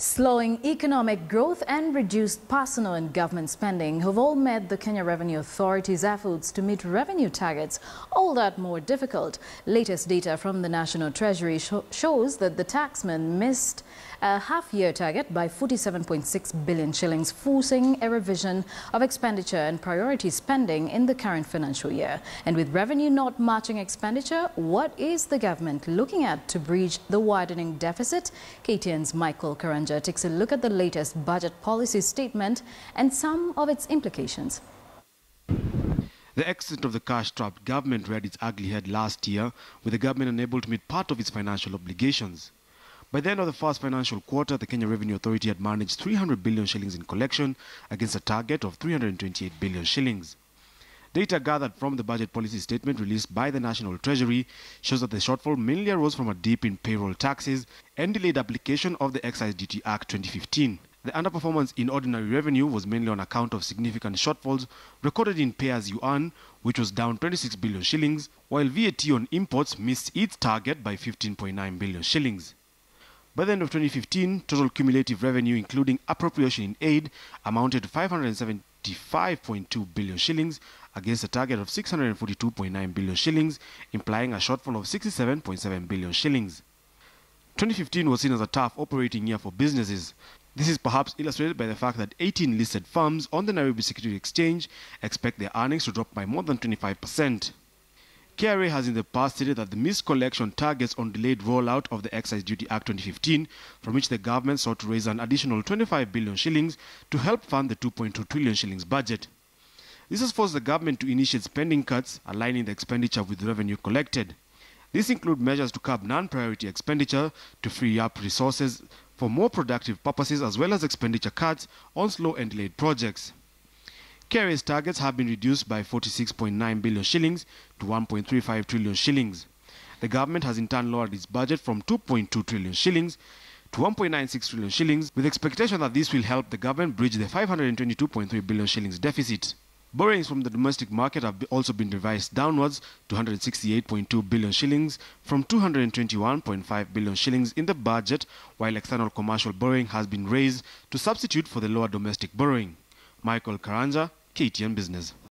Slowing economic growth and reduced personal and government spending have all made the Kenya Revenue Authority's efforts to meet revenue targets all that more difficult. Latest data from the National Treasury shows that the taxman missed a half-year target by 47.6 billion shillings, forcing a revision of expenditure and priority spending in the current financial year. And with revenue not matching expenditure, what is the government looking at to bridge the widening deficit? KTN's Michael Karanja takes a look at the latest budget policy statement and some of its implications. The extent of the cash-strapped government reared its ugly head last year, with the government unable to meet part of its financial obligations. By the end of the first financial quarter, the Kenya Revenue Authority had managed 300 billion shillings in collection against a target of 328 billion shillings. Data gathered from the budget policy statement released by the National Treasury shows that the shortfall mainly arose from a dip in payroll taxes and delayed application of the Excise Duty Act 2015. The underperformance in ordinary revenue was mainly on account of significant shortfalls recorded in pay-as-you-earn, which was down 26 billion shillings, while VAT on imports missed its target by 15.9 billion shillings. By the end of 2015, total cumulative revenue, including appropriation in aid, amounted to 575.2 billion shillings against a target of 642.9 billion shillings, implying a shortfall of 67.7 billion shillings. 2015 was seen as a tough operating year for businesses. This is perhaps illustrated by the fact that 18 listed firms on the Nairobi Security Exchange expect their earnings to drop by more than 25%. KRA has in the past stated that the missed collection targets on delayed rollout of the Excise Duty Act 2015, from which the government sought to raise an additional 25 billion shillings to help fund the 2.2 trillion shillings budget. This has forced the government to initiate spending cuts, aligning the expenditure with the revenue collected. These include measures to curb non-priority expenditure to free up resources for more productive purposes, as well as expenditure cuts on slow and delayed projects. KRA's targets have been reduced by 46.9 billion shillings to 1.35 trillion shillings. The government has in turn lowered its budget from 2.2 trillion shillings to 1.96 trillion shillings, with expectation that this will help the government bridge the 522.3 billion shillings deficit. Borrowings from the domestic market have also been revised downwards to 168.2 billion shillings from 221.5 billion shillings in the budget, while external commercial borrowing has been raised to substitute for the lower domestic borrowing. Michael Karanja, KTN Business.